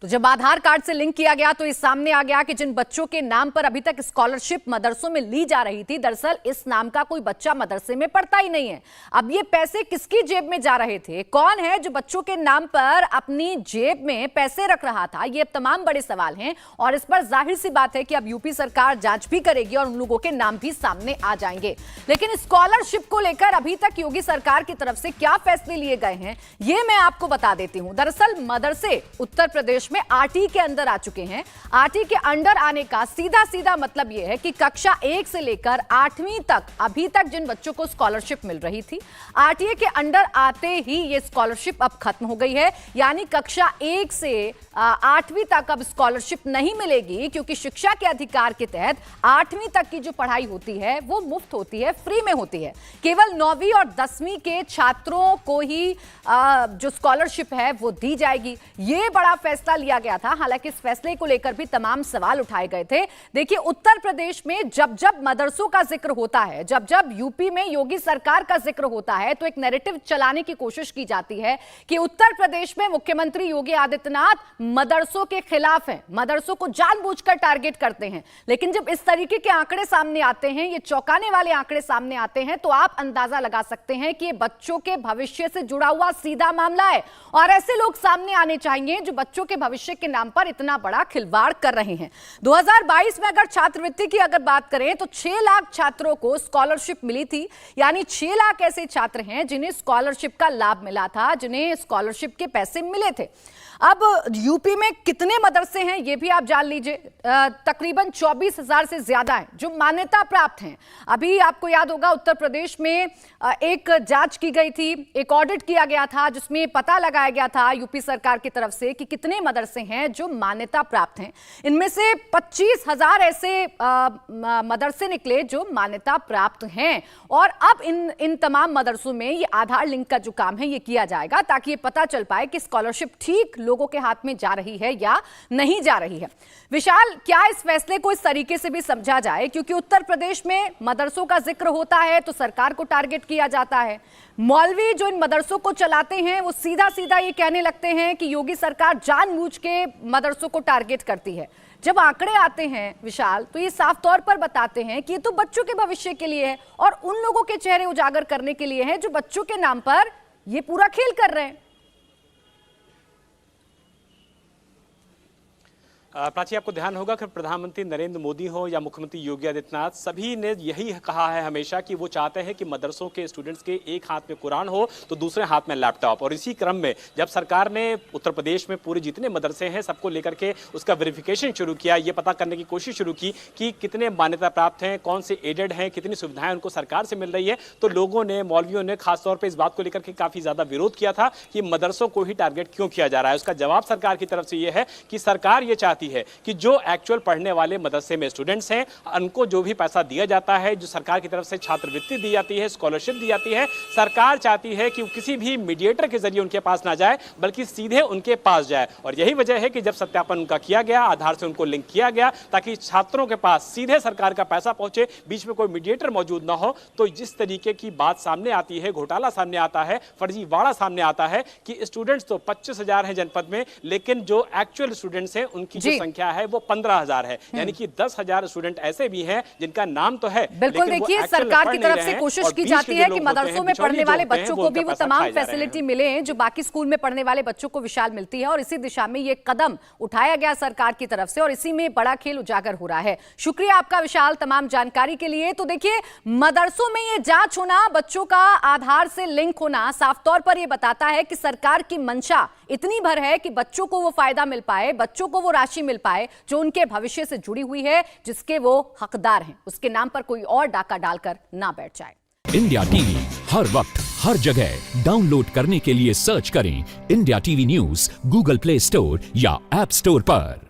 तो जब आधार कार्ड से लिंक किया गया तो ये सामने आ गया कि जिन बच्चों के नाम पर अभी तक स्कॉलरशिप मदरसों में ली जा रही थी, दरअसल इस नाम का कोई बच्चा मदरसे में पढ़ता ही नहीं है। अब ये पैसे किसकी जेब में जा रहे थे, कौन है जो बच्चों के नाम पर अपनी जेब में पैसे रख रहा था, ये तमाम बड़े सवाल हैं और इस पर जाहिर सी बात है कि अब यूपी सरकार जांच भी करेगी और उन लोगों के नाम भी सामने आ जाएंगे। लेकिन स्कॉलरशिप को लेकर अभी तक योगी सरकार की तरफ से क्या फैसले लिए गए हैं, ये मैं आपको बता देती हूं। दरअसल मदरसे उत्तर प्रदेश में आरटी के अंदर आ चुके हैं। आरटी के अंडर आने का सीधा सीधा मतलब यह है कि कक्षा 1 से लेकर 8वीं तक अभी तक जिन बच्चों को स्कॉलरशिप मिल रही थी, आरटीए के अंडर आते ही ये स्कॉलरशिप अब खत्म हो गई है। यानी कक्षा 1 से 8वीं तक अब स्कॉलरशिप नहीं मिलेगी, क्योंकि शिक्षा के अधिकार के तहत 8वीं तक की जो पढ़ाई होती है वो मुफ्त होती है, फ्री में होती है। केवल 9वीं और 10वीं के छात्रों को ही जो स्कॉलरशिप है वो दी जाएगी। ये बड़ा फैसला लिया गया था। हालांकि इस फैसले को लेकर भी तमाम सवाल उठाए गए थे। देखिए, उत्तर प्रदेश में जब जब मदरसों का जिक्र होता है, जब जब यूपी में योगी सरकार का जिक्र होता है, तो एक नैरेटिव चलाने की कोशिश की जाती है कि उत्तर प्रदेश में मुख्यमंत्री योगी आदित्यनाथ मदरसों के खिलाफ हैं, मदरसों को जानबूझकर टारगेट करते हैं। लेकिन जब इस तरीके के आंकड़े सामने आते हैं, ये चौंकाने वाले आंकड़े सामने आते हैं, तो आप अंदाजा लगा सकते हैं कि ये बच्चों के भविष्य से जुड़ा हुआ सीधा मामला है और ऐसे लोग सामने आने चाहिए जो बच्चों के भविष्य के नाम पर इतना बड़ा खिलवाड़ कर रहे हैं। 2022 में अगर छात्रवृत्ति की अगर बात करें तो 6 लाख छात्रों को स्कॉलरशिप मिली थी। यानी 6 लाख ऐसे छात्र हैं जिन्हें स्कॉलरशिप का लाभ मिला था, जिन्हें स्कॉलरशिप के पैसे मिले थे। अब यूपी में कितने मदरसे हैं ये भी आप जान लीजिए। तकरीबन 24,000 से ज्यादा हैं जो मान्यता प्राप्त हैं। अभी आपको याद होगा, उत्तर प्रदेश में एक जांच की गई थी, एक ऑडिट किया गया था, जिसमें पता लगाया गया था यूपी सरकार की तरफ से कि कितने मदरसे हैं जो मान्यता प्राप्त हैं। इनमें से 25,000 ऐसे मदरसे निकले जो मान्यता प्राप्त हैं। और अब इन तमाम मदरसों में ये आधार लिंक का जो काम है ये किया जाएगा, ताकि ये पता चल पाए कि स्कॉलरशिप ठीक लोगों के हाथ में जा रही है या नहीं जा रही है। विशाल, क्या इस फैसले को इस तरीके से भी समझा जाए, क्योंकि उत्तर प्रदेश में मदरसों का जिक्र होता है तो सरकार को टारगेट किया जाता है। मौलवी जो इन मदरसों को चलाते हैं वो सीधा सीधा ये कहने लगते हैं कि योगी सरकार जानबूझ के मदरसों को टारगेट करती है। जब आंकड़े आते हैं विशाल, तो ये साफ तौर पर बताते हैं कि ये तो बच्चों के भविष्य के लिए है और उन लोगों के चेहरे उजागर करने के लिए है जो बच्चों के नाम पर ये पूरा खेल कर रहे हैं। प्राची, आपको ध्यान होगा कि प्रधानमंत्री नरेंद्र मोदी हो या मुख्यमंत्री योगी आदित्यनाथ, सभी ने यही कहा है हमेशा कि वो चाहते हैं कि मदरसों के स्टूडेंट्स के एक हाथ में कुरान हो तो दूसरे हाथ में लैपटॉप। और इसी क्रम में जब सरकार ने उत्तर प्रदेश में पूरे जितने मदरसे हैं सबको लेकर के उसका वेरिफिकेशन शुरू किया, ये पता करने की कोशिश शुरू की कि कितने मान्यता प्राप्त हैं, कौन से एडेड हैं, कितनी सुविधाएं उनको सरकार से मिल रही है, तो लोगों ने, मौलवियों ने खासतौर पर इस बात को लेकर के काफी ज्यादा विरोध किया था कि मदरसों को ही टारगेट क्यों किया जा रहा है। उसका जवाब सरकार की तरफ से यह है कि सरकार ये चाहती है कि जो एक्चुअल पढ़ने वाले मदरसे में स्टूडेंट्स हैं उनको जो भी पैसा दिया जाता है, जो सरकार की तरफ से छात्रवृत्ति दी जाती है, स्कॉलरशिप दी जाती है, सरकार चाहती है कि किसी भी मीडिएटर के जरिए उनके पास ना जाए बल्कि सीधे उनके पास जाए। और यही वजह है कि जब सत्यापन उनका किया गया, आधार से उनको लिंक किया गया ताकि छात्रों के पास सीधे सरकार का पैसा पहुंचे, बीच में कोई मीडिएटर मौजूद ना हो, तो जिस तरीके की बात सामने आती है, घोटाला सामने आता है, फर्जीवाड़ा सामने आता है कि स्टूडेंट्स तो 25,000 हैं जनपद में, लेकिन जो एक्चुअल स्टूडेंट्स हैं उनकी जो संख्या है वो 15,000 है। यानी कि 10,000 स्टूडेंट ऐसे भी हैं जिनका नाम तो है, बिल्कुल। देखिए, सरकार की तरफ से कोशिश की जाती है कि मदरसों में पढ़ने वाले बच्चों को भी वो तमाम फैसिलिटी मिले जो बाकी स्कूल में पढ़ने वाले बच्चों को विशाल मिलती है, और इसी दिशा में ये कदम उठाया गया सरकार की तरफ से और इसी में बड़ा खेल उजागर हो रहा है। शुक्रिया आपका विशाल तमाम जानकारी के लिए। तो देखिए, मदरसों में ये जांच होना, बच्चों का आधार से लिंक होना साफ तौर पर यह बताता है कि सरकार की मंशा इतनी भर है कि बच्चों को वो फायदा मिल पाए, बच्चों को वो राशि मिल पाए जो उनके भविष्य से जुड़ी हुई है, जिसके वो हकदार हैं। उसके नाम पर कोई और डाका डालकर ना बैठ जाए। इंडिया टीवी हर वक्त हर जगह डाउनलोड करने के लिए सर्च करें India TV news Google play store या ऐप स्टोर पर।